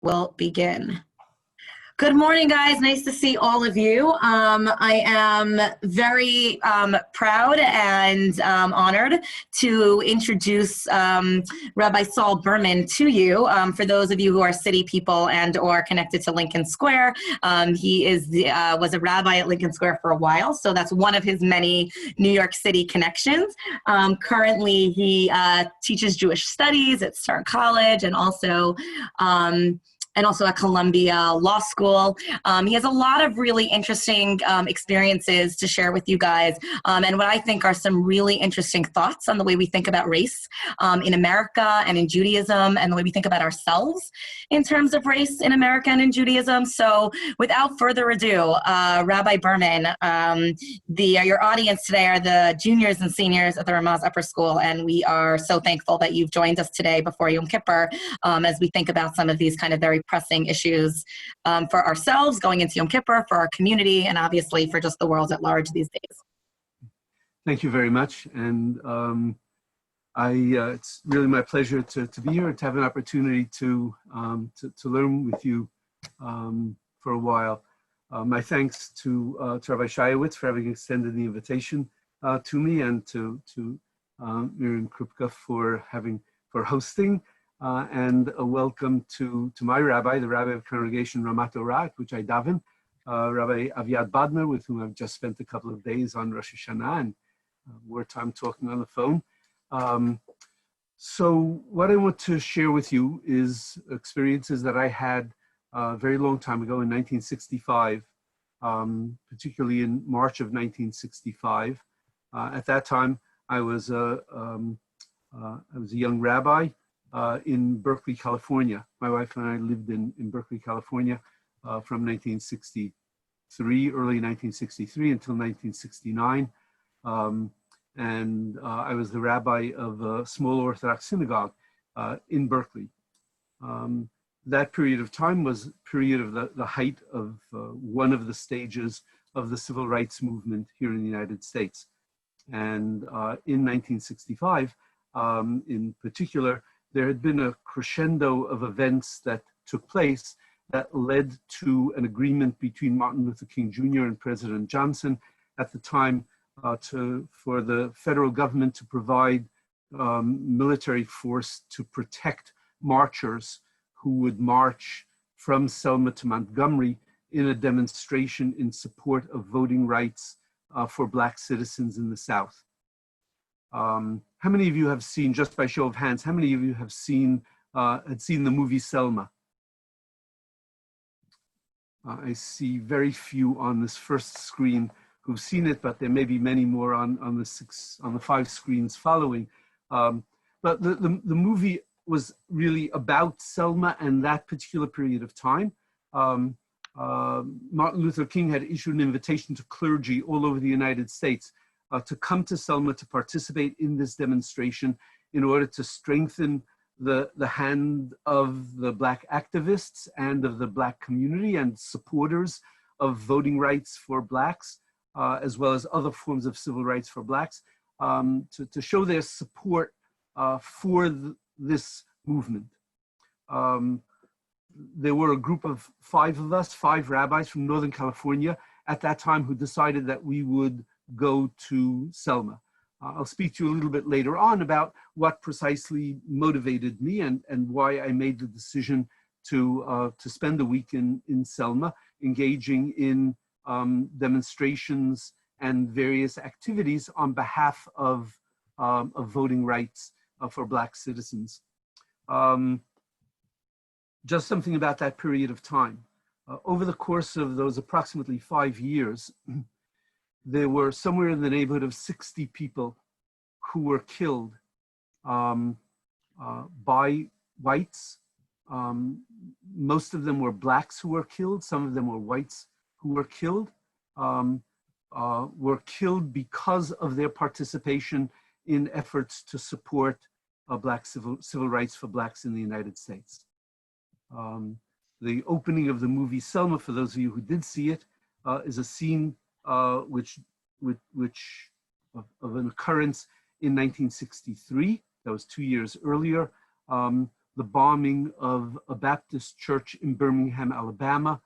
Will begin. Good morning, guys. Nice to see all of you. I am very proud and honored to introduce Rabbi Saul Berman to you. For those of you who are city people and or connected to Lincoln Square, he was a rabbi at Lincoln Square for a while, so that's one of his many New York City connections. Currently, he teaches Jewish studies at Stern College and also at Columbia Law School. He has a lot of really interesting experiences to share with you guys, and what I think are some really interesting thoughts on the way we think about race in America and in Judaism, and the way we think about ourselves in terms of race in America and in Judaism. So without further ado, Rabbi Berman, your audience today are the juniors and seniors at the Ramaz Upper School, and we are so thankful that you've joined us today before Yom Kippur as we think about some of these kind of very pressing issues for ourselves going into Yom Kippur, for our community, and obviously for just the world at large these days. Thank you very much. And it's really my pleasure to be here and to have an opportunity to learn with you for a while. My thanks to Rabbi Shayowitz for having extended the invitation to me, and to Miriam Krupka for hosting. And a welcome to my rabbi, the rabbi of Congregation Ramat Torah, which I daven, Rabbi Aviad Badner, with whom I've just spent a couple of days on Rosh Hashanah and more time talking on the phone. So what I want to share with you is experiences that I had a very long time ago in 1965, particularly in March of 1965. At that time, I was a young rabbi in Berkeley, California. My wife and I lived in Berkeley, California from 1963, early 1963 until 1969. And I was the rabbi of a small Orthodox synagogue in Berkeley. That period of time was a period of the height of one of the stages of the civil rights movement here in the United States. And in 1965, in particular, there had been a crescendo of events that took place that led to an agreement between Martin Luther King Jr. and President Johnson at the time for the federal government to provide military force to protect marchers who would march from Selma to Montgomery in a demonstration in support of voting rights for Black citizens in the South. How many of you have seen, just by show of hands, how many of you have seen the movie Selma? I see very few on this first screen who've seen it, but there may be many more on the 5 screens following. But the movie was really about Selma and that particular period of time. Martin Luther King had issued an invitation to clergy all over the United States to come to Selma to participate in this demonstration in order to strengthen the hand of the Black activists and of the Black community and supporters of voting rights for Blacks, as well as other forms of civil rights for Blacks, to show their support for this movement. There were a group of 5 of us, 5 rabbis from Northern California at that time, who decided that we would go to Selma. I'll speak to you a little bit later on about what precisely motivated me and why I made the decision to spend a week in Selma, engaging in demonstrations and various activities on behalf of voting rights for Black citizens. Just something about that period of time. Over the course of those approximately 5 years, there were somewhere in the neighborhood of 60 people who were killed by whites. Most of them were Blacks who were killed. Some of them were whites who were killed because of their participation in efforts to support Black civil rights for Blacks in the United States. The opening of the movie Selma, for those of you who did see it, is a scene of an occurrence in 1963, that was 2 years earlier, the bombing of a Baptist church in Birmingham, Alabama,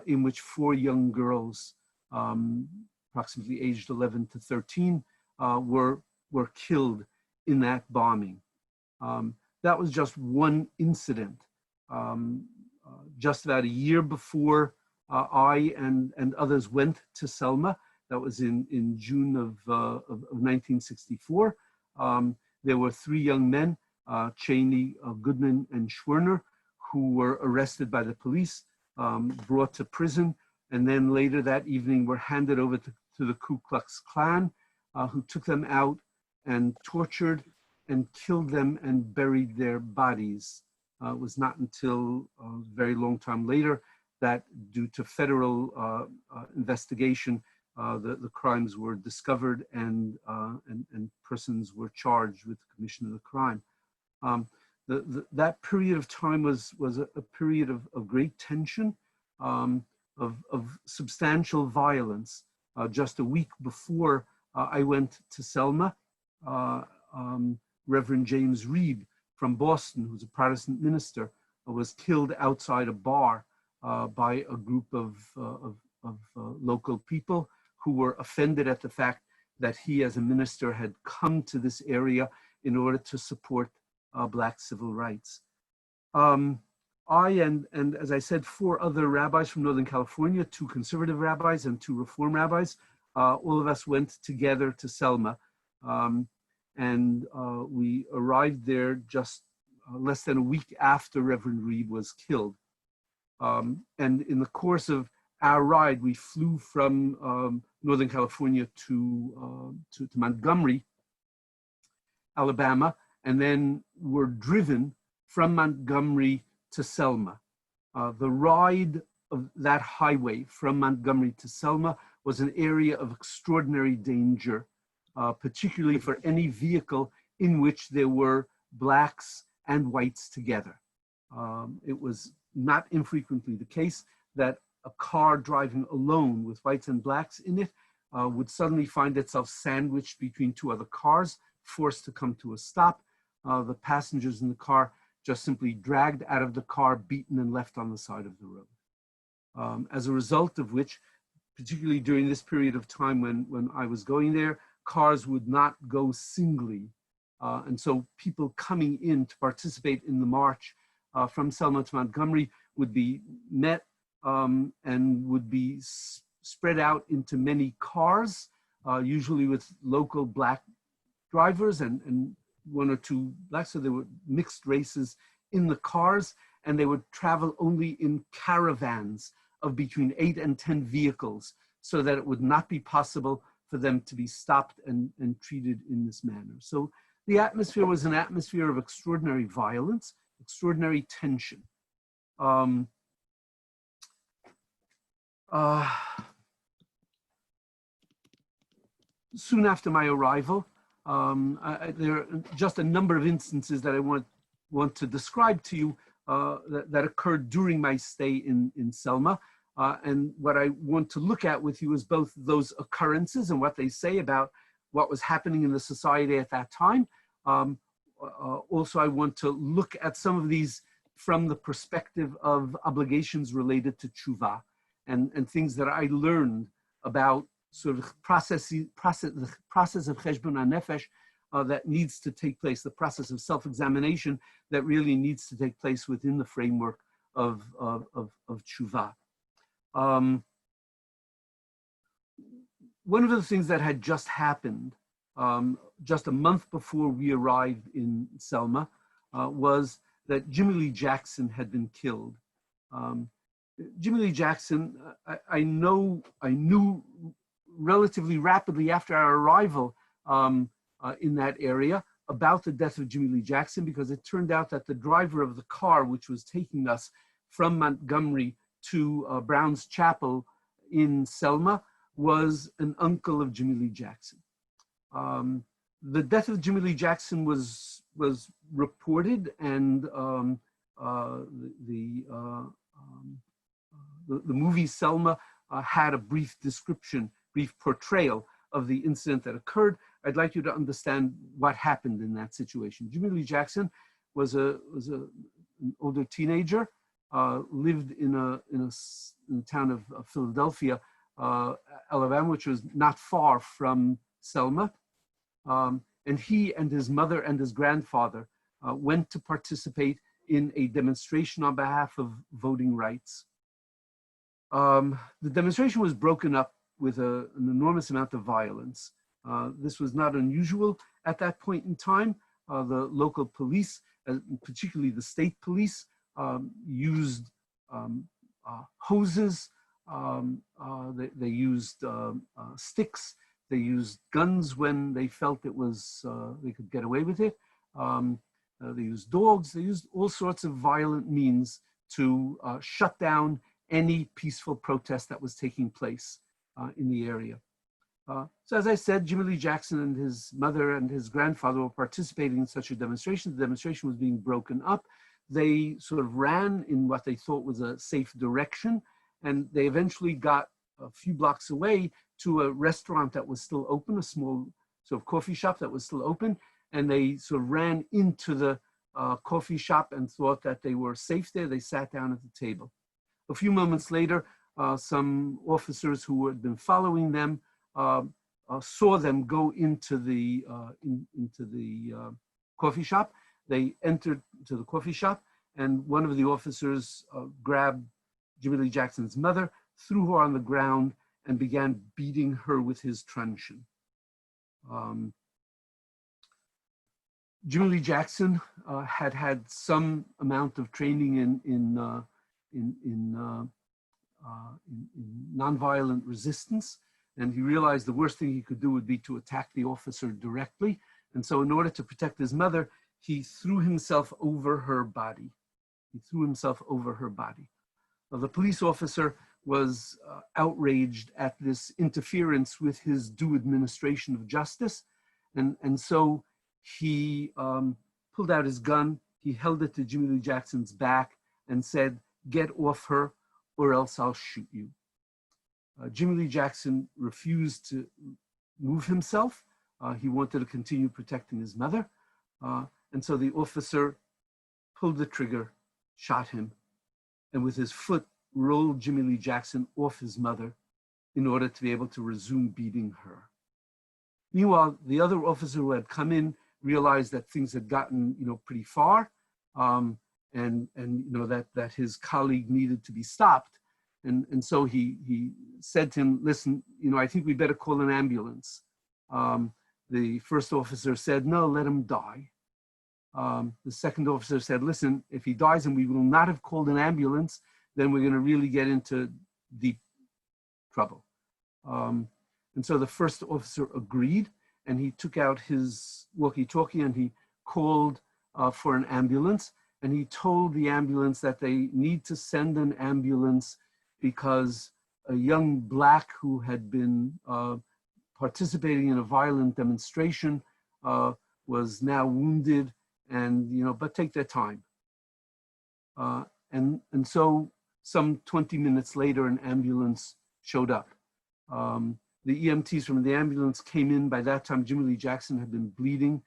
in which 4 young girls, approximately aged 11 to 13, were killed in that bombing. That was just one incident. Just about a year before I and others went to Selma, that was in June of 1964, there were 3 young men, Cheney, Goodman, and Schwerner, who were arrested by the police, brought to prison, and then later that evening were handed over to the Ku Klux Klan, who took them out and tortured and killed them and buried their bodies. It was not until a very long time later that, due to federal investigation, the crimes were discovered and persons were charged with the commission of the crime. That period of time was a period of great tension, of substantial violence. Just a week before I went to Selma, Reverend James Reed from Boston, who's a Protestant minister, was killed outside a bar by a group of local people who were offended at the fact that he, as a minister, had come to this area in order to support Black civil rights. I and as I said, 4 other rabbis from Northern California, 2 conservative rabbis and 2 reform rabbis, all of us went together to Selma. And we arrived there just less than a week after Reverend Reed was killed. And in the course of our ride, we flew from Northern California to Montgomery, Alabama, and then were driven from Montgomery to Selma. The ride of that highway from Montgomery to Selma was an area of extraordinary danger, particularly for any vehicle in which there were Blacks and whites together. It was not infrequently the case that a car driving alone with whites and Blacks in it would suddenly find itself sandwiched between 2 other cars, forced to come to a stop. The passengers in the car just simply dragged out of the car, beaten and left on the side of the road. As a result of which, particularly during this period of time when I was going there, cars would not go singly. And so people coming in to participate in the march from Selma to Montgomery would be met and would be spread out into many cars, usually with local Black drivers and 1 or 2 Blacks. So there were mixed races in the cars, and they would travel only in caravans of between 8 and 10 vehicles, so that it would not be possible for them to be stopped and treated in this manner. So the atmosphere was an atmosphere of extraordinary violence, extraordinary tension. Soon after my arrival, there are just a number of instances that I want to describe to you that occurred during my stay in Selma. And what I want to look at with you is both those occurrences and what they say about what was happening in the society at that time. Also, I want to look at some of these from the perspective of obligations related to Teshuva and things that I learned about sort of the process of cheshbon hanefesh that needs to take place, the process of self-examination that really needs to take place within the framework of Teshuva. One of the things that had just happened just a month before we arrived in Selma was that Jimmy Lee Jackson had been killed. Jimmy Lee Jackson, I knew relatively rapidly after our arrival in that area about the death of Jimmy Lee Jackson, because it turned out that the driver of the car which was taking us from Montgomery to Brown's Chapel in Selma was an uncle of Jimmy Lee Jackson. The death of Jimmy Lee Jackson was reported, and the movie Selma had a brief description, brief portrayal of the incident that occurred. I'd like you to understand what happened in that situation. Jimmy Lee Jackson was an older teenager, lived in the town of Philadelphia, Alabama, which was not far from Selma. And he and his mother and his grandfather went to participate in a demonstration on behalf of voting rights. The demonstration was broken up with an enormous amount of violence. This was not unusual at that point in time. The local police, particularly the state police, used hoses, they used sticks, they used guns when they felt it was, they could get away with it. They used dogs, they used all sorts of violent means to shut down any peaceful protest that was taking place in the area. So as I said, Jimmy Lee Jackson and his mother and his grandfather were participating in such a demonstration. The demonstration was being broken up. They sort of ran in what they thought was a safe direction, and they eventually got a few blocks away to a restaurant that was still open, a small sort of coffee shop that was still open, and they sort of ran into the coffee shop and thought that they were safe there. They sat down at the table. A few moments later, some officers who had been following them saw them go into the coffee shop. They entered to the coffee shop, and one of the officers grabbed Jimmy Lee Jackson's mother, threw her on the ground, and began beating her with his truncheon. Jimmy Lee Jackson had had some amount of training in nonviolent resistance, and he realized the worst thing he could do would be to attack the officer directly. And so in order to protect his mother, he threw himself over her body. He threw himself over her body. The police officer was outraged at this interference with his due administration of justice. And so he pulled out his gun, he held it to Jimmy Lee Jackson's back and said, "Get off her or else I'll shoot you." Jimmy Lee Jackson refused to move himself. He wanted to continue protecting his mother. And so the officer pulled the trigger, shot him, and with his foot rolled Jimmy Lee Jackson off his mother in order to be able to resume beating her. Meanwhile, the other officer who had come in realized that things had gotten, pretty far, and that his colleague needed to be stopped. And so he said to him, "Listen, I think we better call an ambulance." The first officer said, "No, let him die." The second officer said, "Listen, if he dies and we will not have called an ambulance, then we're going to really get into deep trouble." And so the first officer agreed, and he took out his walkie-talkie and he called for an ambulance. And he told the ambulance that they need to send an ambulance because a young Black who had been participating in a violent demonstration was now wounded, and but take their time. And so some 20 minutes later, an ambulance showed up. The EMTs from the ambulance came in. By that time, Jimmy Lee Jackson had been bleeding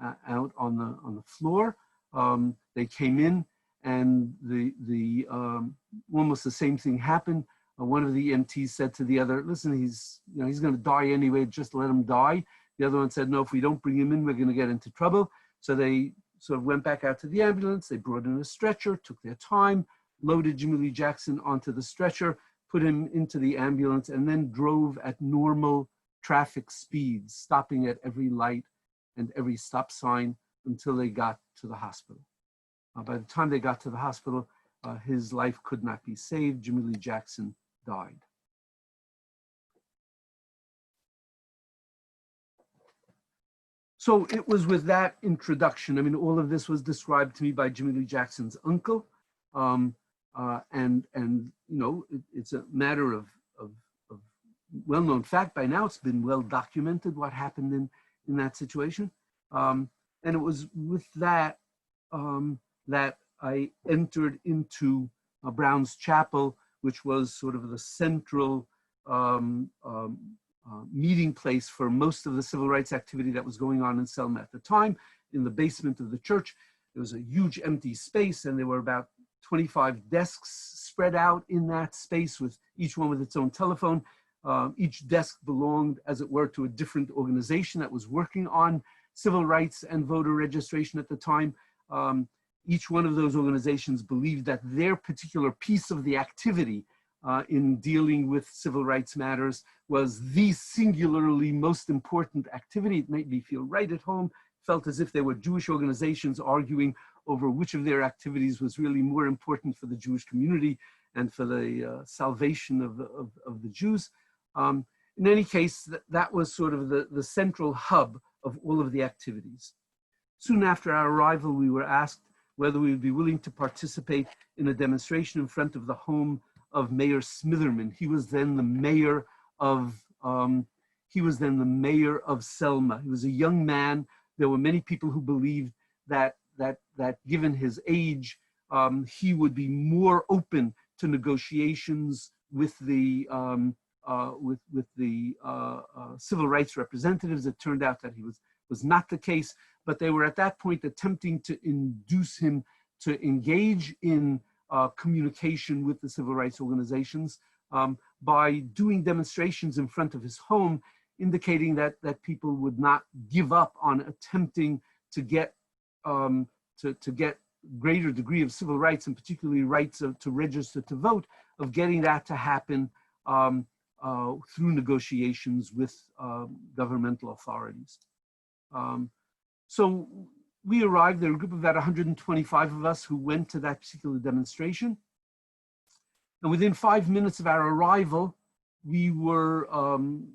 out on the floor. They came in, and almost the same thing happened. One of the EMTs said to the other, "Listen, he's going to die anyway. Just let him die." The other one said, "No, if we don't bring him in, we're going to get into trouble." So they sort of went back out to the ambulance. They brought in a stretcher, took their time, loaded Jimmy Lee Jackson onto the stretcher, put him into the ambulance, and then drove at normal traffic speeds, stopping at every light and every stop sign until they got to the hospital. By the time they got to the hospital, his life could not be saved. Jimmy Lee Jackson died. So it was with that introduction. I mean, all of this was described to me by Jimmy Lee Jackson's uncle. It's a matter of well-known fact. By now, it's been well documented what happened in that situation. And it was with that that I entered into Brown's Chapel, which was sort of the central meeting place for most of the civil rights activity that was going on in Selma at the time, in the basement of the church. there was a huge empty space, and there were about 25 desks spread out in that space, with each one with its own telephone. Each desk belonged, as it were, to a different organization that was working on civil rights and voter registration at the time. Each one of those organizations believed that their particular piece of the activity in dealing with civil rights matters was the singularly most important activity. It made me feel right at home, felt as if there were Jewish organizations arguing over which of their activities was really more important for the Jewish community and for the salvation of the Jews. In any case, that was sort of the central hub of all of the activities. Soon after our arrival, we were asked whether we would be willing to participate in a demonstration in front of the home of Mayor Smitherman. He was then the mayor of Selma. He was a young man. There were many people who believed that given his age, he would be more open to negotiations with the civil rights representatives. It turned out that he was not the case, but they were at that point attempting to induce him to engage in communication with the civil rights organizations by doing demonstrations in front of his home, indicating that people would not give up on attempting to get greater degree of civil rights, and particularly rights to register to vote, of getting that to happen through negotiations with governmental authorities. So we arrived, there were a group of about 125 of us who went to that particular demonstration. And within 5 minutes of our arrival, we were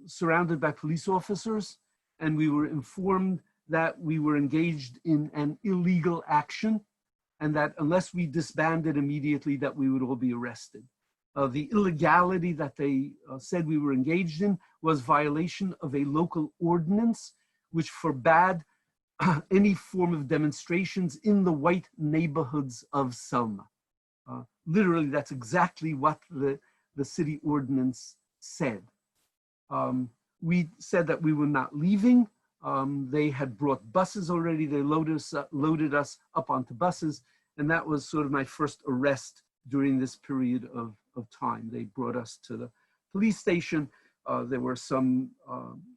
surrounded by police officers, and we were informed that we were engaged in an illegal action, and that unless we disbanded immediately, that we would all be arrested. The illegality that they said we were engaged in was violation of a local ordinance which forbade any form of demonstrations in the white neighborhoods of Selma. Literally, that's exactly what the city ordinance said. We said that we were not leaving. They had brought buses already. They loaded us up onto buses, and that was sort of my first arrest during this period of time. They brought us to the police station. There were some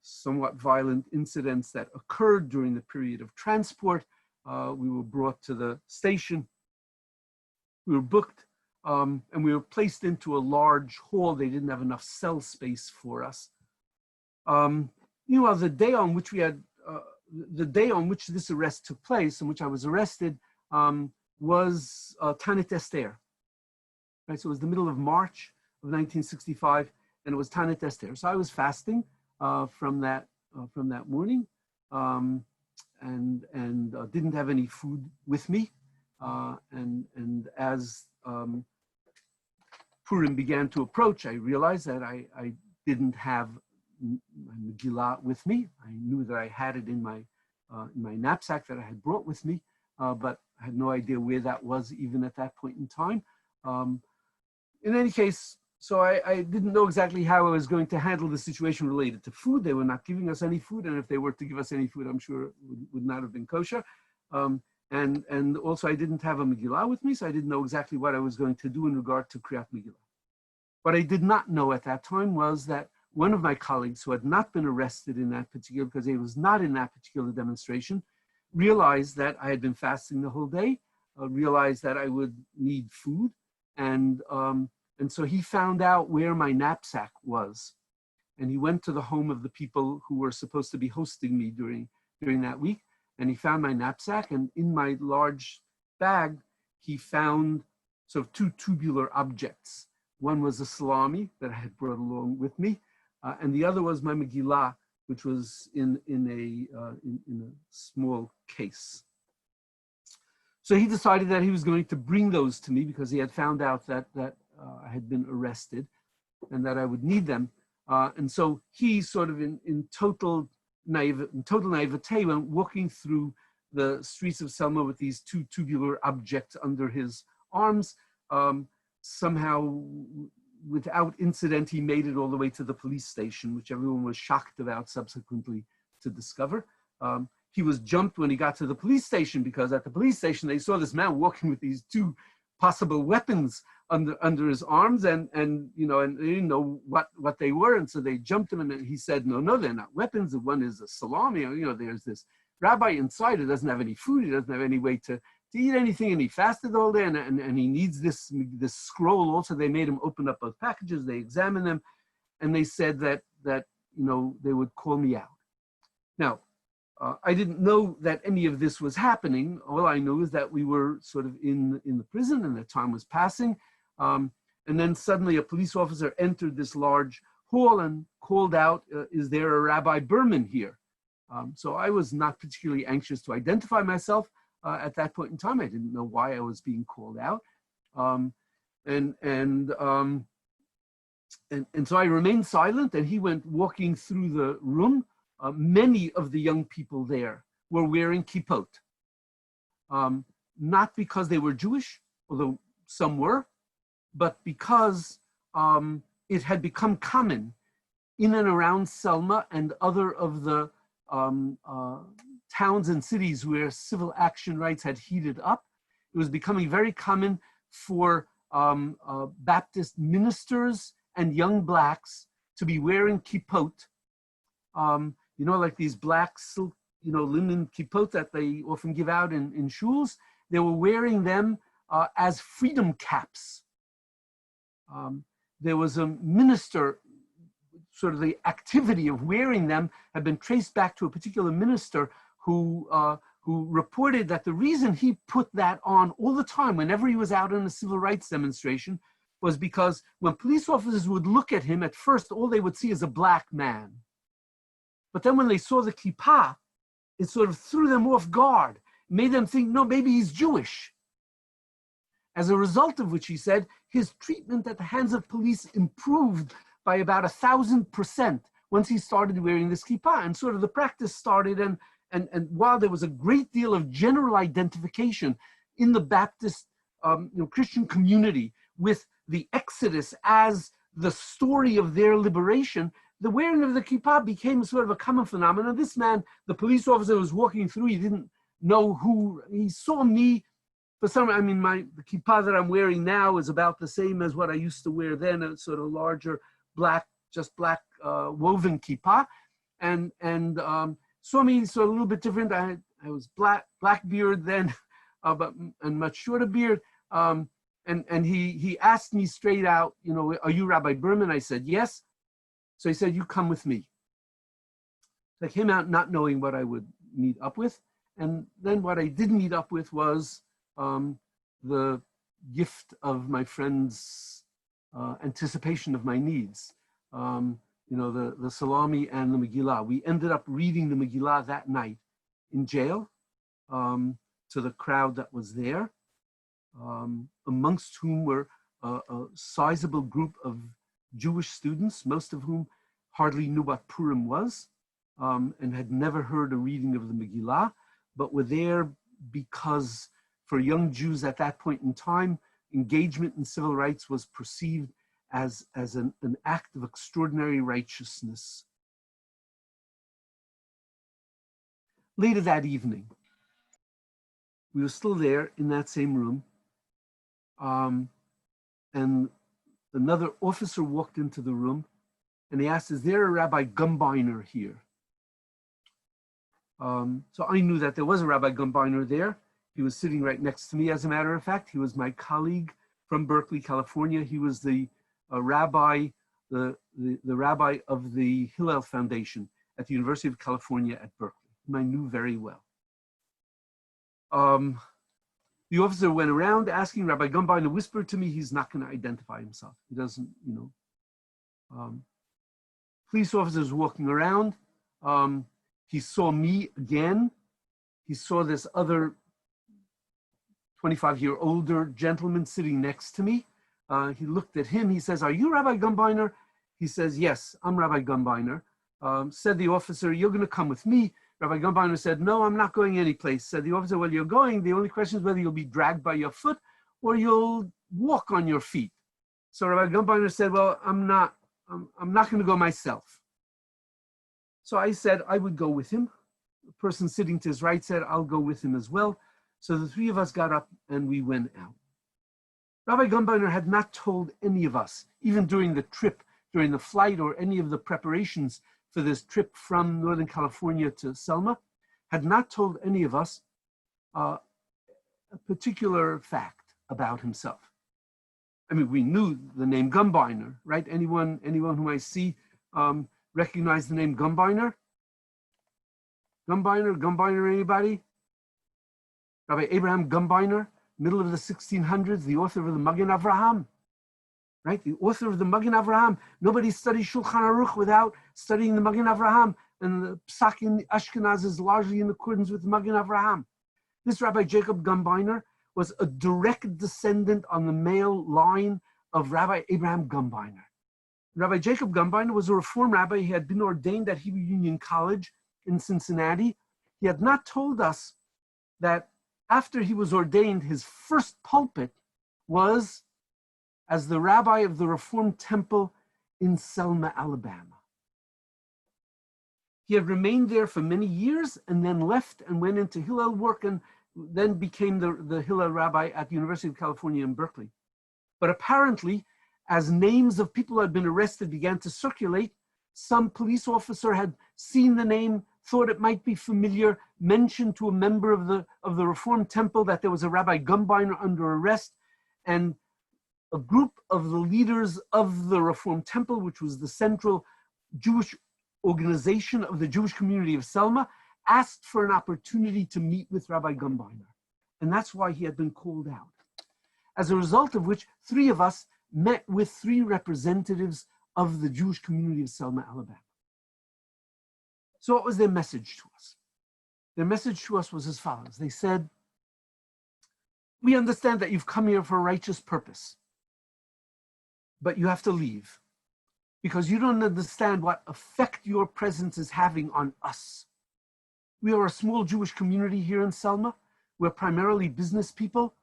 somewhat violent incidents that occurred during the period of transport. We were brought to the station. We were booked, and we were placed into a large hall. They didn't have enough cell space for us. The day on which this arrest took place, in which I was arrested, was Tanit Esther. Right, so it was the middle of March of 1965, and it was Tanit Esther. So I was fasting from that morning, and didn't have any food with me. And as Purim began to approach, I realized that I didn't have my Megillah with me. I knew that I had it in my knapsack that I had brought with me, but I had no idea where that was even at that point in time. In any case, so I didn't know exactly how I was going to handle the situation related to food. They were not giving us any food, and if they were to give us any food, I'm sure it would not have been kosher. And also I didn't have a Megillah with me, so I didn't know exactly what I was going to do in regard to Kriyat Megillah. What I did not know at that time was that one of my colleagues who had not been arrested in that particular, because he was not in that particular demonstration, realized that I had been fasting the whole day, realized that I would need food, and so he found out where my knapsack was, and he went to the home of the people who were supposed to be hosting me during that week, and he found my knapsack, and in my large bag, he found sort of two tubular objects. One was a salami that I had brought along with me, and the other was my Megillah, which was in a small case. So he decided that he was going to bring those to me because he had found out that I had been arrested and that I would need them. And so he sort of in total naivete went walking through the streets of Selma with these two tubular objects under his arms. Somehow, without incident, he made it all the way to the police station, which everyone was shocked about subsequently to discover. he was jumped when he got to the police station, because at the police station they saw this man walking with these two possible weapons under his arms, and you know, and they didn't know what they were, and so they jumped him, and he said, no, they're not weapons. The one is a salami. You know, there's this rabbi inside who doesn't have any food. He doesn't have any way to eat anything, and he fasted all day, and he needs this scroll. Also, they made him open up both packages. They examined them, and they said that you know, they would call me out. Now, I didn't know that any of this was happening. All I knew is that we were sort of in the prison, and the time was passing. And then suddenly a police officer entered this large hall and called out, is there a Rabbi Berman here? So I was not particularly anxious to identify myself at that point in time. I didn't know why I was being called out. And so I remained silent, and he went walking through the room. Many of the young people there were wearing kippot, not because they were Jewish, although some were, but because it had become common in and around Selma and other of the towns and cities where civil action rights had heated up. It was becoming very common for Baptist ministers and young blacks to be wearing kippot. You know, like these black silk, you know, linen kippot that they often give out in shuls. They were wearing them as freedom caps. There was a minister, sort of the activity of wearing them had been traced back to a particular minister who reported that the reason he put that on all the time whenever he was out in a civil rights demonstration was because when police officers would look at him, at first all they would see is a black man. But then when they saw the kippah, it sort of threw them off guard, made them think, no, maybe he's Jewish. As a result of which, he said, his treatment at the hands of police improved by about 1,000% once he started wearing this kippah. And sort of the practice started, and while there was a great deal of general identification in the Baptist you know, Christian community with the Exodus as the story of their liberation, the wearing of the kippah became sort of a common phenomenon. This man, the police officer, was walking through, he didn't know who, he saw me. For some, I mean, the kippah that I'm wearing now is about the same as what I used to wear then, a sort of larger black, just black woven kippah, and saw me sort of a little bit different. I was black beard then, and much shorter beard. And he asked me straight out, you know, are you Rabbi Berman? I said, yes. So he said, you come with me. So I came out not knowing what I would meet up with. And then what I did meet up with was the gift of my friend's anticipation of my needs. You know, the salami and the Megillah. We ended up reading the Megillah that night in jail to the crowd that was there, amongst whom were a sizable group of Jewish students, most of whom hardly knew what Purim was, and had never heard a reading of the Megillah, but were there because for young Jews at that point in time, engagement in civil rights was perceived as an act of extraordinary righteousness. Later that evening, we were still there in that same room, and another officer walked into the room, and he asked, is there a Rabbi Gumbiner here? So I knew that there was a Rabbi Gumbiner there. He was sitting right next to me, as a matter of fact. He was my colleague from Berkeley, California. He was the rabbi, the rabbi of the Hillel Foundation at the University of California at Berkeley, whom I knew very well. The officer went around asking Rabbi Gumbiner, whispered to me, he's not going to identify himself. He doesn't, you know. Police officers walking around. He saw me again. He saw this other 25-year older gentleman sitting next to me. He looked at him. He says, are you Rabbi Gumbiner? He says, yes, I'm Rabbi Gumbiner. Said the officer, you're going to come with me. Rabbi Gumbiner said, no, I'm not going anyplace. Said the officer, well, you're going. The only question is whether you'll be dragged by your foot or you'll walk on your feet. So Rabbi Gumbiner said, well, I'm not going to go myself. So I said I would go with him. The person sitting to his right said, I'll go with him as well. So the three of us got up and we went out. Rabbi Gumbeiner had not told any of us, even during the trip, during the flight or any of the preparations for this trip from Northern California to Selma, had not told any of us a particular fact about himself. I mean, we knew the name Gumbeiner, right? Anyone who I see recognize the name Gumbeiner? Gumbeiner, anybody? Rabbi Abraham Gumbeiner, middle of the 1600s, the author of the Magen Avraham, right? The author of the Magen Avraham. Nobody studies Shulchan Aruch without studying the Magen Avraham, and the Psak in Ashkenaz is largely in accordance with the Magen Avraham. This Rabbi Jacob Gumbeiner was a direct descendant on the male line of Rabbi Abraham Gumbeiner. Rabbi Jacob Gumbeiner was a Reform rabbi. He had been ordained at Hebrew Union College in Cincinnati. He had not told us that after he was ordained, his first pulpit was as the rabbi of the Reformed Temple in Selma, Alabama. He had remained there for many years and then left and went into Hillel work and then became the Hillel rabbi at the University of California in Berkeley. But apparently, as names of people who had been arrested began to circulate, some police officer had seen the name, thought it might be familiar, mentioned to a member of the Reformed Temple that there was a Rabbi Gumbeiner under arrest, and a group of the leaders of the Reformed Temple, which was the central Jewish organization of the Jewish community of Selma, asked for an opportunity to meet with Rabbi Gumbeiner. And that's why he had been called out. As a result of which, three of us met with three representatives of the Jewish community of Selma, Alabama. So what was their message to us? Their message to us was as follows. They said, we understand that you've come here for a righteous purpose, but you have to leave because you don't understand what effect your presence is having on us. We are a small Jewish community here in Selma. We're primarily business people,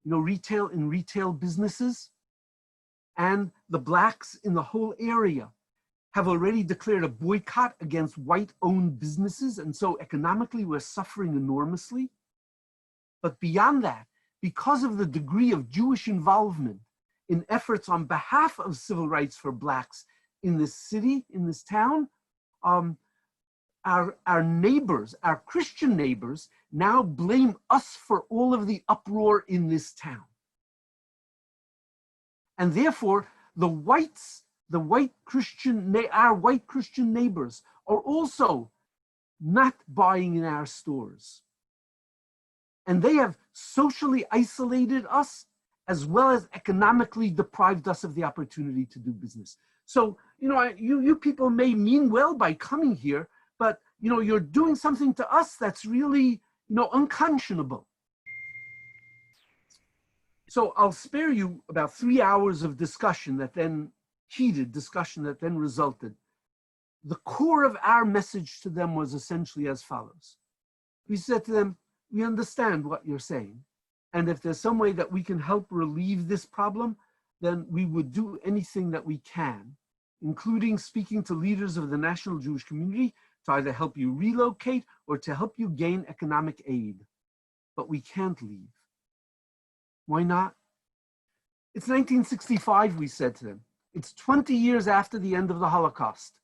retail businesses. And the blacks in the whole area have already declared a boycott against white-owned businesses. And so economically, we're suffering enormously. But beyond that, because of the degree of Jewish involvement in efforts on behalf of civil rights for blacks in this city, in this town, our neighbors, our Christian neighbors, now blame us for all of the uproar in this town. And therefore, our white Christian neighbors are also not buying in our stores. And they have socially isolated us as well as economically deprived us of the opportunity to do business. So, you people may mean well by coming here, but, you're doing something to us that's really, unconscionable. So I'll spare you about 3 hours of heated discussion that then resulted. The core of our message to them was essentially as follows. We said to them, we understand what you're saying. And if there's some way that we can help relieve this problem, then we would do anything that we can, including speaking to leaders of the national Jewish community to either help you relocate or to help you gain economic aid. But we can't leave. Why not? It's 1965, we said to them. It's 20 years after the end of the Holocaust.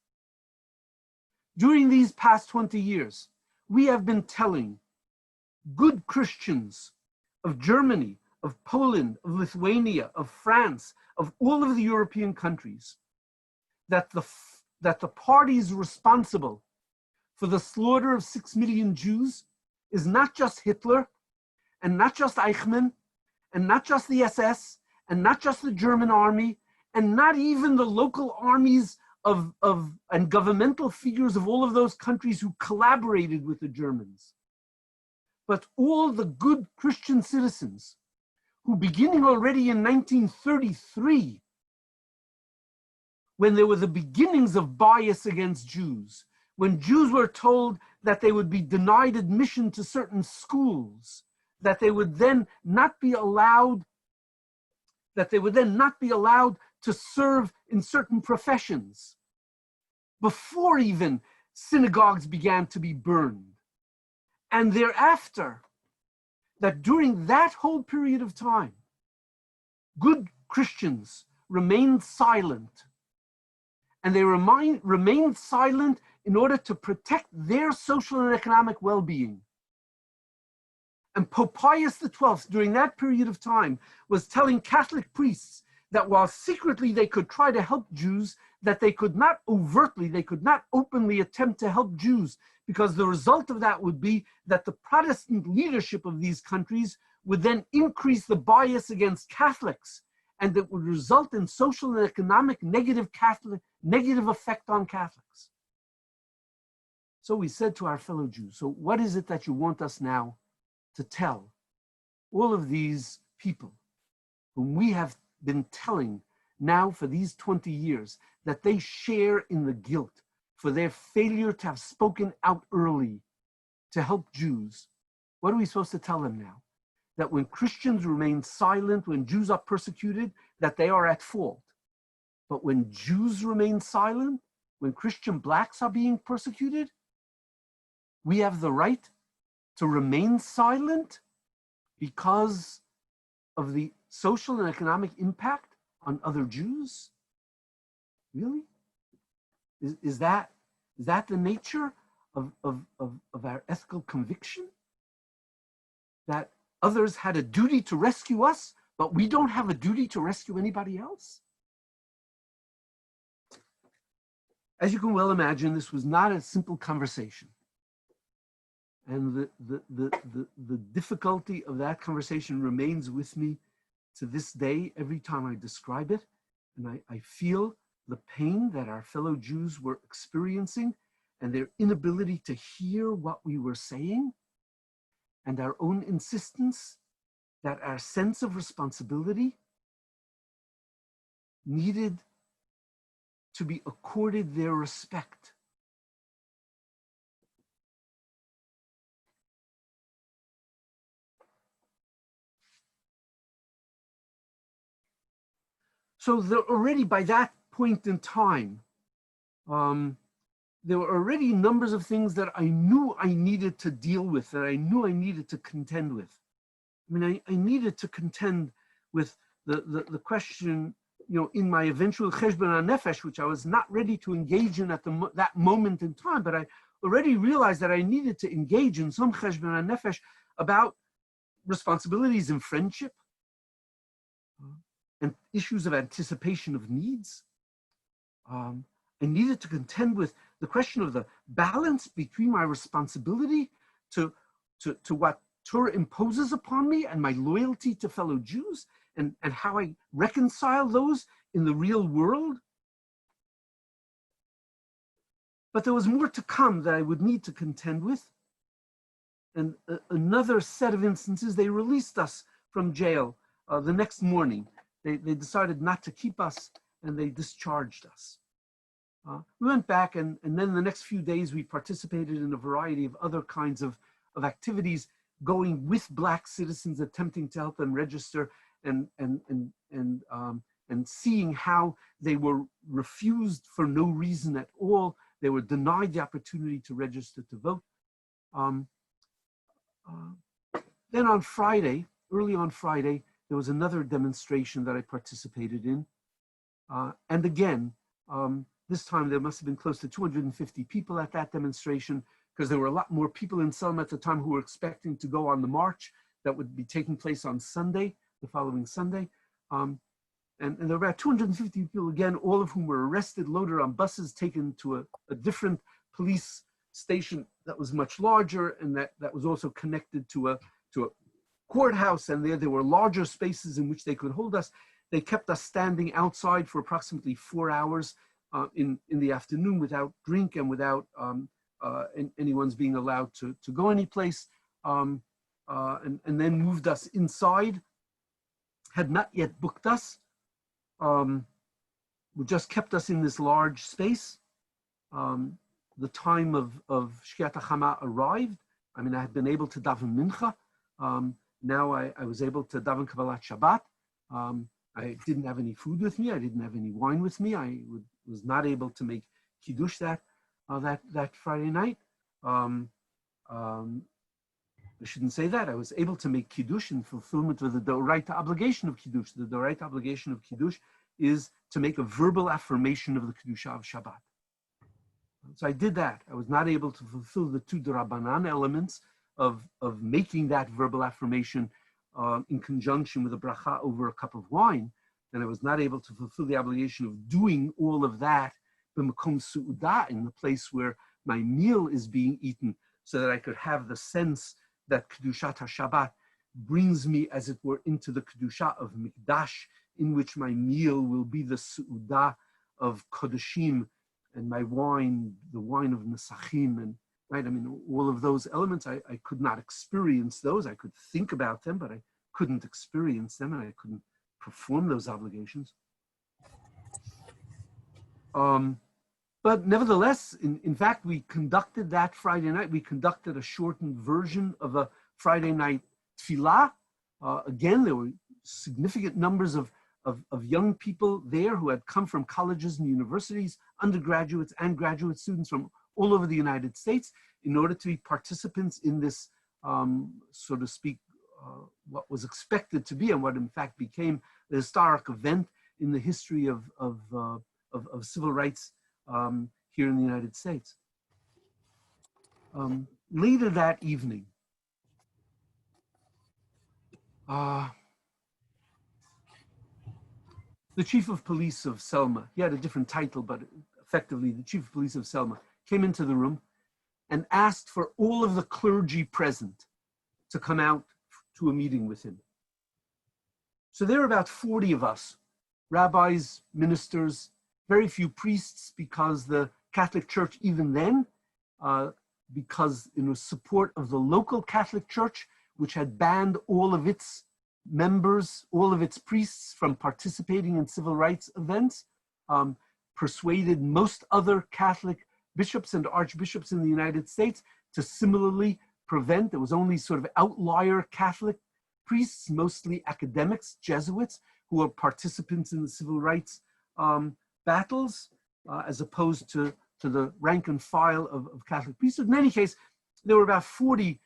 During these past 20 years, we have been telling good Christians of Germany, of Poland, of Lithuania, of France, of all of the European countries, that the parties responsible for the slaughter of 6 million Jews is not just Hitler, and not just Eichmann, and not just the SS, and not just the German army, and not even the local armies and governmental figures of all of those countries who collaborated with the Germans, but all the good Christian citizens who, beginning already in 1933, when there were the beginnings of bias against Jews, when Jews were told that they would be denied admission to certain schools, that they would then not be allowed to serve in certain professions. Before even synagogues began to be burned. And thereafter, that during that whole period of time, good Christians remained silent. And they remained silent in order to protect their social and economic well-being. And Pope Pius XII, during that period of time, was telling Catholic priests that while secretly they could try to help Jews, that they could not overtly, they could not openly attempt to help Jews, because the result of that would be that the Protestant leadership of these countries would then increase the bias against Catholics, and that would result in social and economic negative effect on Catholics. So we said to our fellow Jews, so what is it that you want us now to tell all of these people whom we have been telling now for these 20 years that they share in the guilt for their failure to have spoken out early to help Jews? What are we supposed to tell them now? That when Christians remain silent, when Jews are persecuted, that they are at fault. But when Jews remain silent, when Christian blacks are being persecuted, we have the right to remain silent because of the social and economic impact on other Jews? Really? Is that the nature of our ethical conviction? That others had a duty to rescue us, but we don't have a duty to rescue anybody else? As you can well imagine, this was not a simple conversation. And the difficulty of that conversation remains with me to this day every time I describe it. And I feel the pain that our fellow Jews were experiencing and their inability to hear what we were saying, and our own insistence that our sense of responsibility needed to be accorded their respect. So already by that point in time, there were already numbers of things that I knew I needed to deal with, that I knew I needed to contend with. I mean, I needed to contend with the question, you know, in my eventual cheshbon hanefesh, which I was not ready to engage in at that moment in time, but I already realized that I needed to engage in some cheshbon hanefesh about responsibilities in friendship, and issues of anticipation of needs. I needed to contend with the question of the balance between my responsibility to what Torah imposes upon me and my loyalty to fellow Jews, and how I reconcile those in the real world. But there was more to come that I would need to contend with. And another set of instances, they released us from jail the next morning. They decided not to keep us, and they discharged us. We went back, and then the next few days we participated in a variety of other kinds of activities, going with Black citizens, attempting to help them register, and seeing how they were refused for no reason at all. They were denied the opportunity to register to vote. Then on Friday, early on Friday, there was another demonstration that I participated in. And again, this time there must have been close to 250 people at that demonstration, because there were a lot more people in Salem at the time who were expecting to go on the march that would be taking place on Sunday, the following Sunday. And there were about 250 people, again, all of whom were arrested, loaded on buses, taken to a different police station that was much larger, and that was also connected to a courthouse, and there were larger spaces in which they could hold us. They kept us standing outside for approximately 4 hours in the afternoon without drink and without anyone's being allowed to go anyplace, and then moved us inside. Had not yet booked us. Just kept us in this large space. The time of Shkiat HaChama arrived. I mean, I had been able to daven mincha. Now I was able to daven Kabbalat Shabbat. I didn't have any food with me. I didn't have any wine with me. I was not able to make Kiddush that that Friday night. I shouldn't say that. I was able to make Kiddush in fulfillment of the Doraita obligation of Kiddush. The Doraita obligation of Kiddush is to make a verbal affirmation of the Kedusha of Shabbat. So I did that. I was not able to fulfill the two D'Rabbanan elements of making that verbal affirmation in conjunction with a bracha over a cup of wine. And I was not able to fulfill the obligation of doing all of that b'makom su'udah, in the place where my meal is being eaten, so that I could have the sense that Kedushat HaShabbat brings me, as it were, into the Kedusha of Mikdash, in which my meal will be the su'udah of Kodashim, and my wine, the wine of Nesachim, and right, I mean, all of those elements, I could not experience those. I could think about them, but I couldn't experience them, and I couldn't perform those obligations. But nevertheless, in fact, we conducted that Friday night, we conducted a shortened version of a Friday night tefillah. Again, there were significant numbers of young people there who had come from colleges and universities, undergraduates and graduate students from all over the United States, in order to be participants in this, so to speak, what was expected to be and what in fact became the historic event in the history of civil rights here in the United States. Later that evening, the chief of police of Selma, he had a different title, but effectively the chief of police of Selma, came into the room and asked for all of the clergy present to come out to a meeting with him. So there were about 40 of us, rabbis, ministers, very few priests, because the Catholic Church, even then, because in support of the local Catholic Church, which had banned all of its members, all of its priests from participating in civil rights events, persuaded most other Catholic bishops and archbishops in the United States to similarly prevent. There was only sort of outlier Catholic priests, mostly academics, Jesuits, who were participants in the civil rights battles, as opposed to the rank and file of Catholic priesthood. In any case, there were about 40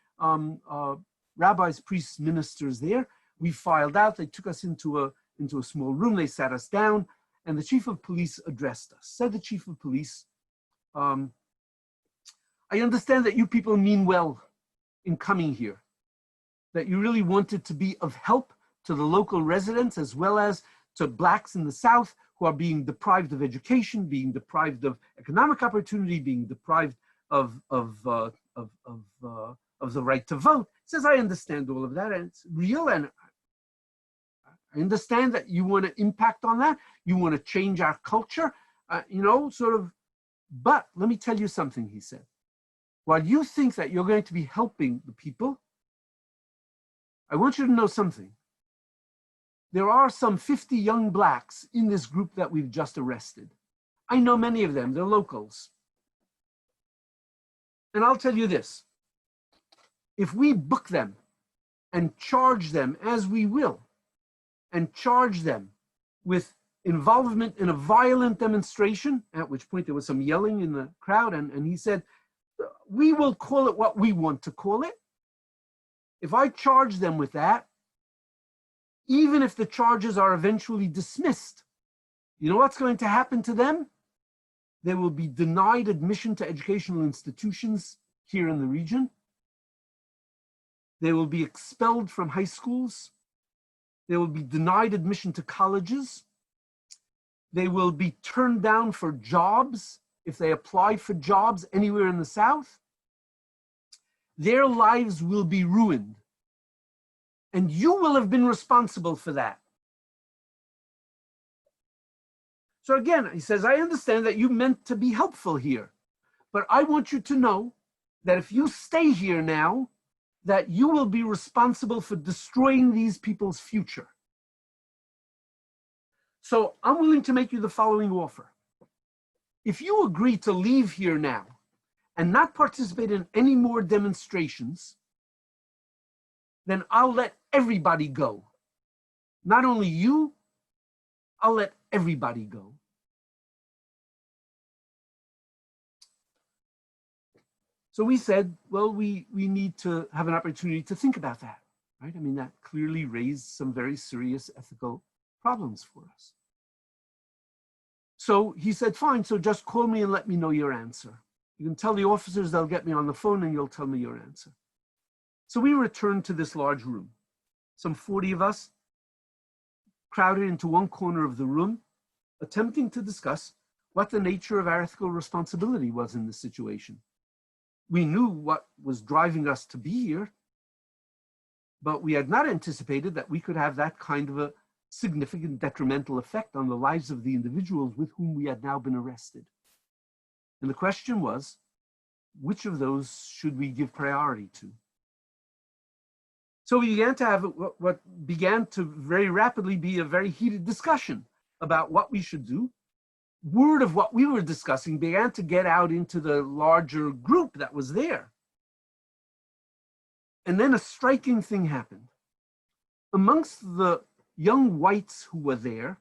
rabbis, priests, ministers there. We filed out. They took us into a small room. They sat us down, and the chief of police addressed us. Said the chief of police, I understand that you people mean well in coming here, that you really wanted to be of help to the local residents as well as to Blacks in the South who are being deprived of education, being deprived of economic opportunity, being deprived of the right to vote. He says, I understand all of that, and it's real, and I understand that you want to impact on that. You want to change our culture, sort of. But let me tell you something, he said. While you think that you're going to be helping the people, I want you to know something. There are some 50 young Blacks in this group that we've just arrested. I know many of them, they're locals. And I'll tell you this, if we book them and charge them, as we will, and charge them with involvement in a violent demonstration, at which point there was some yelling in the crowd, and he said, we will call it what we want to call it. If I charge them with that, even if the charges are eventually dismissed, you know what's going to happen to them? They will be denied admission to educational institutions here in the region. They will be expelled from high schools. They will be denied admission to colleges. They will be turned down for jobs if they apply for jobs anywhere in the South. Their lives will be ruined. And you will have been responsible for that. So again, he says, I understand that you meant to be helpful here, but I want you to know that if you stay here now, that you will be responsible for destroying these people's future. So I'm willing to make you the following offer. If you agree to leave here now and not participate in any more demonstrations, then I'll let everybody go. Not only you, I'll let everybody go. So we said, well, we need to have an opportunity to think about that, right? I mean, that clearly raised some very serious ethical problems for us. So he said, fine, so just call me and let me know your answer. You can tell the officers they'll get me on the phone and you'll tell me your answer. So we returned to this large room. Some 40 of us crowded into one corner of the room, attempting to discuss what the nature of our ethical responsibility was in this situation. We knew what was driving us to be here, but we had not anticipated that we could have that kind of a significant detrimental effect on the lives of the individuals with whom we had now been arrested. And the question was, which of those should we give priority to? So we began to have what began to very rapidly be a very heated discussion about what we should do. Word of what we were discussing began to get out into the larger group that was there. And then a striking thing happened. Amongst the young whites who were there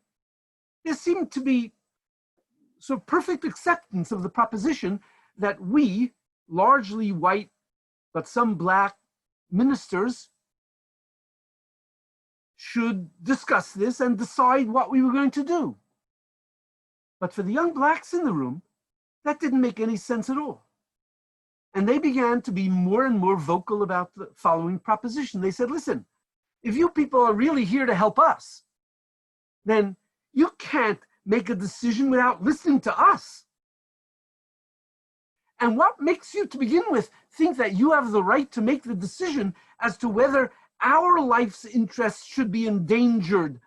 seemed to be sort of perfect acceptance of the proposition that we, largely white, but some black ministers, should discuss this and decide what we were going to do. But for the young blacks in the room, that didn't make any sense at all. And they began to be more and more vocal about the following proposition. They said, listen, if you people are really here to help us, then you can't make a decision without listening to us. And what makes you, to begin with, think that you have the right to make the decision as to whether our life's interests should be endangered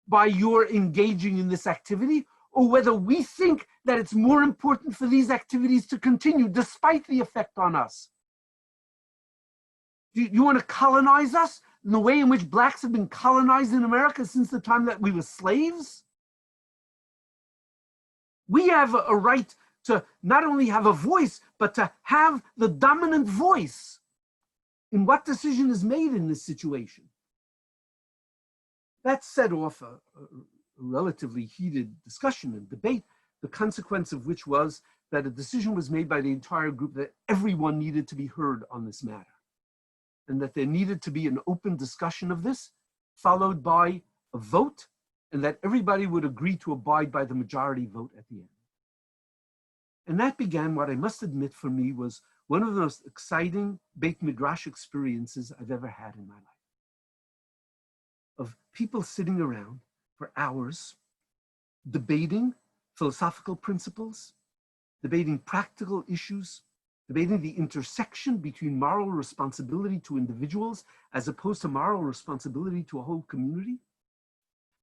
by your engaging in this activity, or whether we think that it's more important for these activities to continue despite the effect on us? Do you want to colonize us in the way in which blacks have been colonized in America since the time that we were slaves? We have a right to not only have a voice, but to have the dominant voice in what decision is made in this situation. That set off a relatively heated discussion and debate, the consequence of which was that a decision was made by the entire group that everyone needed to be heard on this matter, and that there needed to be an open discussion of this, followed by a vote, and that everybody would agree to abide by the majority vote at the end. And that began what I must admit for me was one of the most exciting Beit Midrash experiences I've ever had in my life. Of people sitting around for hours, debating philosophical principles, debating practical issues, debating the intersection between moral responsibility to individuals as opposed to moral responsibility to a whole community,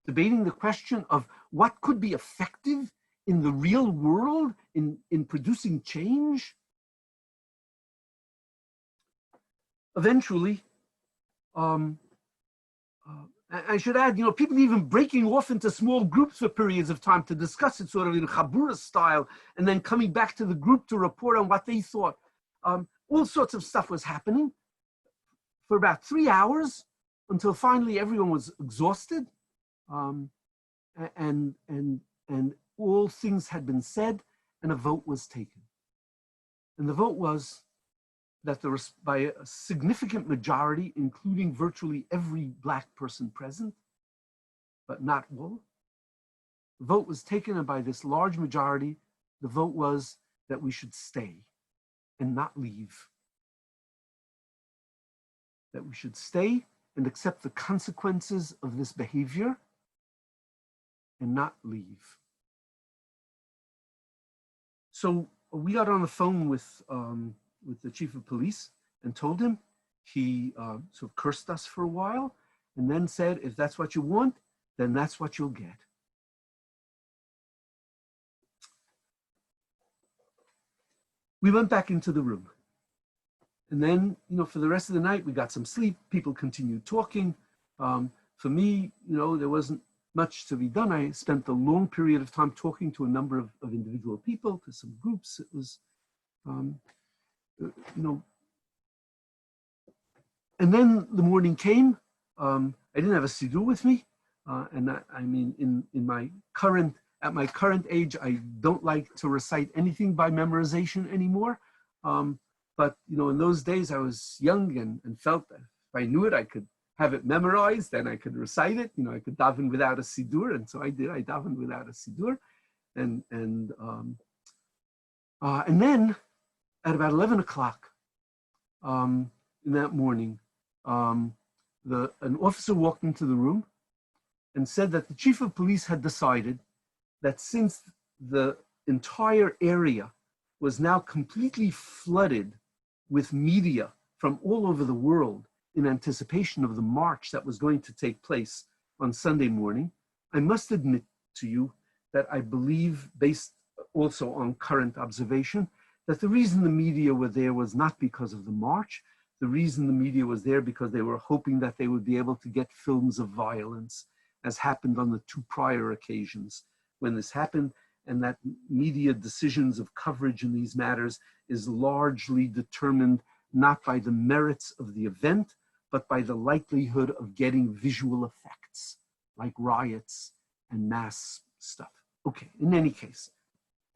debating the question of what could be effective in the real world in producing change. Eventually, I should add, people even breaking off into small groups for periods of time to discuss it sort of in Chabura style, and then coming back to the group to report on what they thought. All sorts of stuff was happening for about 3 hours until finally everyone was exhausted, and all things had been said, and a vote was taken. And the vote was that by a significant majority, including virtually every black person present, but not all, the vote was taken, and by this large majority, the vote was that we should stay and not leave. That we should stay and accept the consequences of this behavior and not leave. So we got on the phone with the chief of police and told him. He sort of cursed us for a while and then said, if that's what you want, then that's what you'll get. We went back into the room. And then, for the rest of the night, we got some sleep. People continued talking. For me, there wasn't much to be done. I spent a long period of time talking to a number of individual people, to some groups. It was, and then the morning came. I didn't have a siddur with me. And at my current age, I don't like to recite anything by memorization anymore. But, you know, in those days I was young and felt that if I knew it, I could have it memorized and I could recite it. You know, I could daven without a siddur. And so I did. I davened without a siddur. And then at about 11 o'clock in that morning, an officer walked into the room and said that the chief of police had decided that since the entire area was now completely flooded with media from all over the world in anticipation of the march that was going to take place on Sunday morning, I must admit to you that I believe, based also on current observation, that the reason the media were there was not because of the march. The reason the media was there because they were hoping that they would be able to get films of violence, as happened on the 2 prior occasions when this happened, and that media decisions of coverage in these matters is largely determined not by the merits of the event, but by the likelihood of getting visual effects, like riots and mass stuff. Okay, in any case,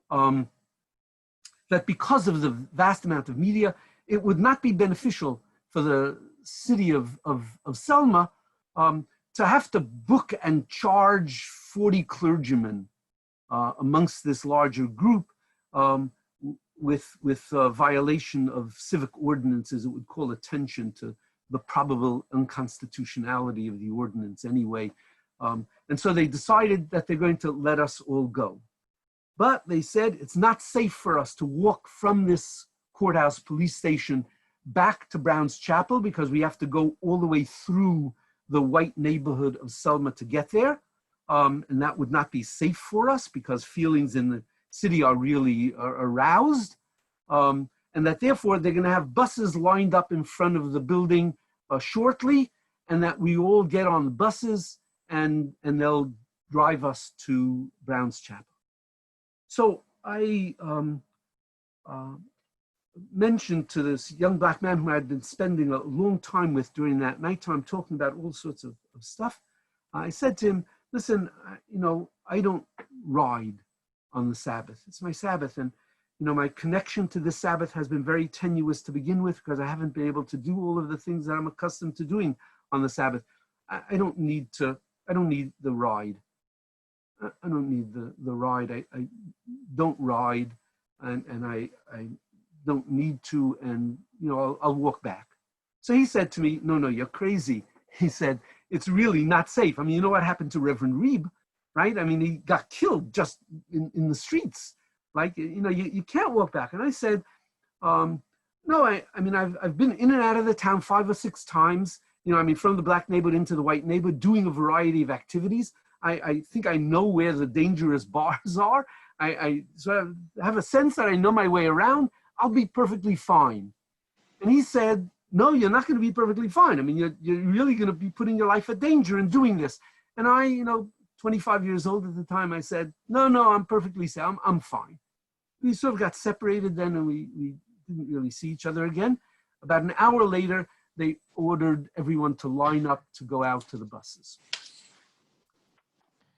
that because of the vast amount of media, it would not be beneficial for the city of Selma to have to book and charge 40 clergymen amongst this larger group with violation of civic ordinances. It would call attention to the probable unconstitutionality of the ordinance anyway. And so they decided that they're going to let us all go. But they said it's not safe for us to walk from this courthouse police station back to Brown's Chapel because we have to go all the way through the white neighborhood of Selma to get there. And that would not be safe for us because feelings in the city are really aroused. And that therefore they're going to have buses lined up in front of the building shortly, and that we all get on the buses and they'll drive us to Brown's Chapel. So I mentioned to this young black man who I had been spending a long time with during that nighttime, talking about all sorts of stuff. I said to him, listen, you know, I don't ride on the Sabbath. It's my Sabbath. And, you know, my connection to this Sabbath has been very tenuous to begin with because I haven't been able to do all of the things that I'm accustomed to doing on the Sabbath. I don't need the ride. I don't need the ride. I don't ride and I don't need to, and you know, I'll walk back. So he said to me, no, you're crazy. He said, it's really not safe. I mean, you know what happened to Reverend Reeb, right? I mean, he got killed just in the streets. Like, you know, you can't walk back. And I said, no, I mean, I've been in and out of the town 5 or 6 times, you know, I mean, from the black neighborhood into the white neighborhood, doing a variety of activities. I think I know where the dangerous bars are. So I have a sense that I know my way around. I'll be perfectly fine. And he said, no, you're not going to be perfectly fine. I mean, you're really going to be putting your life at danger in doing this. And I, you know, 25 years old at the time, I said, no, I'm perfectly safe. I'm fine. We sort of got separated then, and we didn't really see each other again. About an hour later, they ordered everyone to line up to go out to the buses.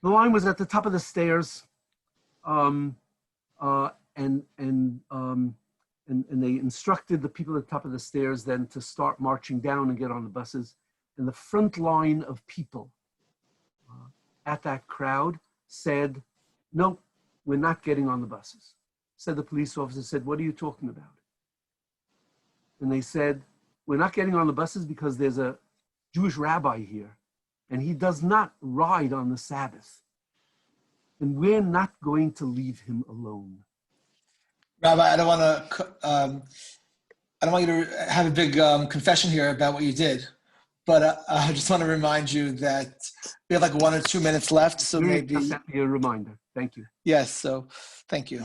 The line was at the top of the stairs, and they instructed the people at the top of the stairs then to start marching down and get on the buses. And the front line of people at that crowd said, nope, we're not getting on the buses. Said the police officer said, what are you talking about? And they said, we're not getting on the buses because there's a Jewish rabbi here and he does not ride on the Sabbath. And we're not going to leave him alone. Rabbi, I don't want you to have a big confession here about what you did, but I just want to remind you that we have like 1 or 2 minutes left. So maybe just sent me a reminder. Thank you. Yes. So thank you.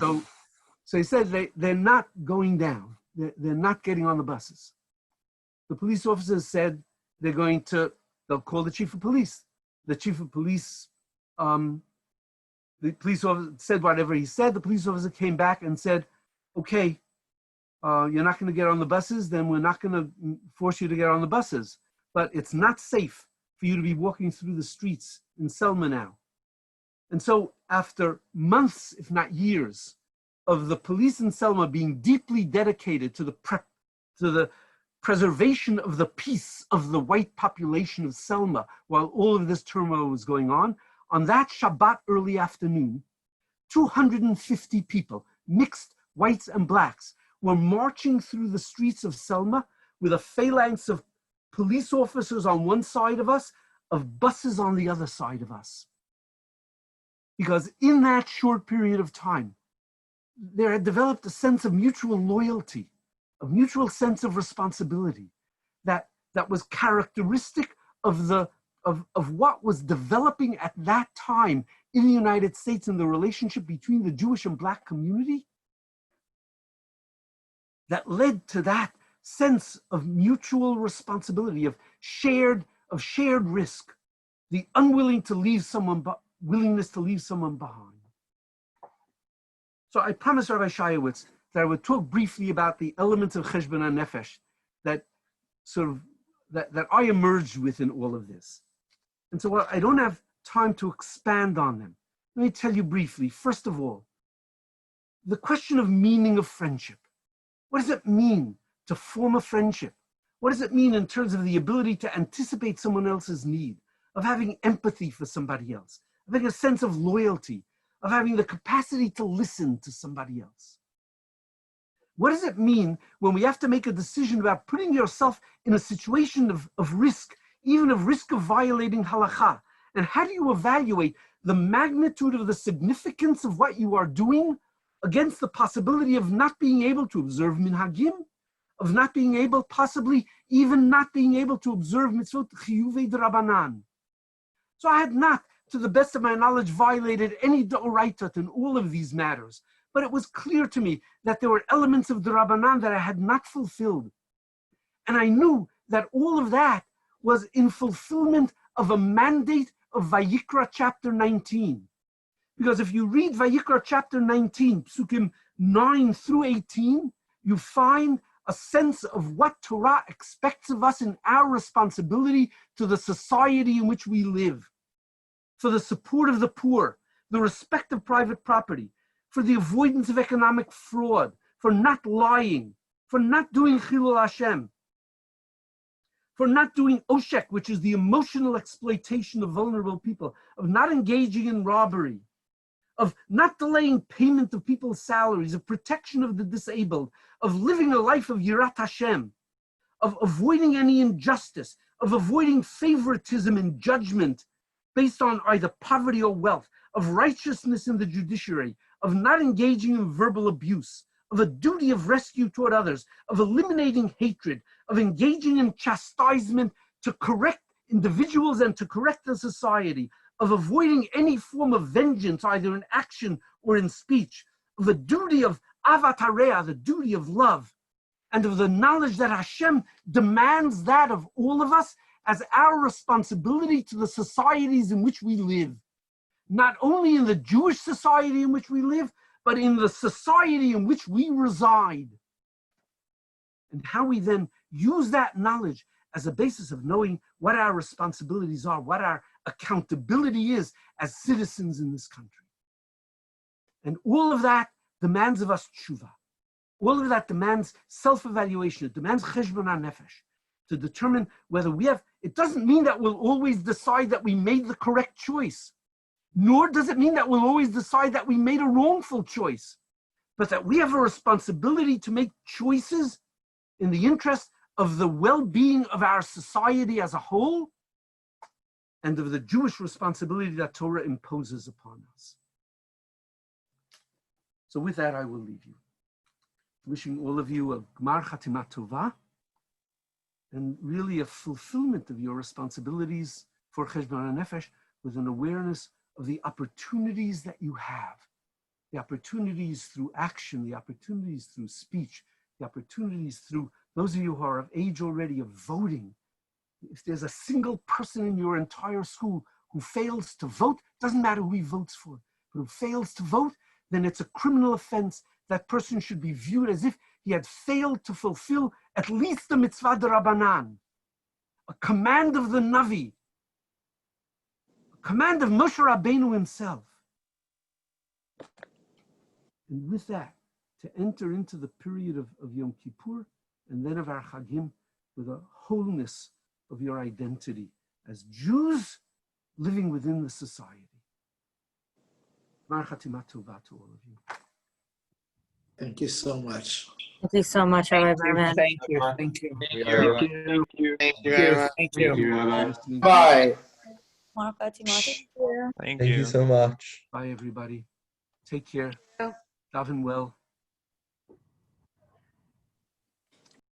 So he said they're not going down. They're not getting on the buses. The police officers said they'll call the chief of police. The chief of police, the police officer said whatever he said. The police officer came back and said, okay, you're not going to get on the buses, then we're not going to force you to get on the buses. But it's not safe for you to be walking through the streets in Selma now. And so after months, if not years, of the police in Selma being deeply dedicated to the to the preservation of the peace of the white population of Selma while all of this turmoil was going on that Shabbat early afternoon, 250 people, mixed whites and blacks, were marching through the streets of Selma with a phalanx of police officers on one side of us, of buses on the other side of us. Because in that short period of time, there had developed a sense of mutual loyalty, a mutual sense of responsibility that was characteristic of what was developing at that time in the United States in the relationship between the Jewish and Black community, that led to that sense of mutual responsibility, of shared risk, the willingness to leave someone behind. So I promised Rabbi Shayowitz that I would talk briefly about the elements of Cheshbon HaNefesh that I emerged with in all of this. And so I don't have time to expand on them. Let me tell you briefly, first of all, the question of meaning of friendship. What does it mean to form a friendship? What does it mean in terms of the ability to anticipate someone else's need, of having empathy for somebody else, of having a sense of loyalty, of having the capacity to listen to somebody else? What does it mean when we have to make a decision about putting yourself in a situation of risk, even of risk of violating halakha? And how do you evaluate the magnitude of the significance of what you are doing against the possibility of not being able to observe minhagim, of not being able, possibly even not being able to observe mitzvot chiyuvei d'Rabbanan? So I had not, to the best of my knowledge, violated any d'oraitot in all of these matters. But it was clear to me that there were elements of d'Rabbanan that I had not fulfilled. And I knew that all of that was in fulfillment of a mandate of Vayikra chapter 19. Because if you read Vayikra chapter 19, Psukim 9 through 18, you find a sense of what Torah expects of us in our responsibility to the society in which we live, for the support of the poor, the respect of private property, for the avoidance of economic fraud, for not lying, for not doing Chilul Hashem, for not doing oshek, which is the emotional exploitation of vulnerable people, of not engaging in robbery, of not delaying payment of people's salaries, of protection of the disabled, of living a life of Yirat Hashem, of avoiding any injustice, of avoiding favoritism and judgment based on either poverty or wealth, of righteousness in the judiciary, of not engaging in verbal abuse, of a duty of rescue toward others, of eliminating hatred, of engaging in chastisement to correct individuals and to correct the society, of avoiding any form of vengeance, either in action or in speech, of a duty of avat hareah, the duty of love, and of the knowledge that Hashem demands that of all of us as our responsibility to the societies in which we live. Not only in the Jewish society in which we live, but in the society in which we reside. And how we then use that knowledge as a basis of knowing what our responsibilities are, what our accountability is as citizens in this country. And all of that demands of us tshuva. All of that demands self-evaluation. It demands cheshbon hanefesh to determine whether we have, it doesn't mean that we'll always decide that we made the correct choice, nor does it mean that we'll always decide that we made a wrongful choice, but that we have a responsibility to make choices in the interest of the well-being of our society as a whole and of the Jewish responsibility that Torah imposes upon us. So with that, I will leave you, wishing all of you a Gmar Chatimat Tova and really a fulfillment of your responsibilities for Cheshbon HaNefesh with an awareness of the opportunities that you have, the opportunities through action, the opportunities through speech, the opportunities through those of you who are of age already of voting. If there's a single person in your entire school who fails to vote, doesn't matter who he votes for, but who fails to vote, then it's a criminal offense. That person should be viewed as if he had failed to fulfill at least the mitzvah d'Rabbanan, a command of the Navi, a command of Moshe Rabbeinu himself. And with that, to enter into the period of Yom Kippur and then of our Chagim, with a wholeness of your identity as Jews living within the society. Mar Chatima Tova to all of you. Thank you so much. Thank you so much, Rabbi Berman. Thank you. Thank you. Thank you very much. Thank you. Thank you very much. Thank Thank you. you, Rabbi. Listening. Bye. Thank Thank you so much. Bye, everybody. Take care. Daven well.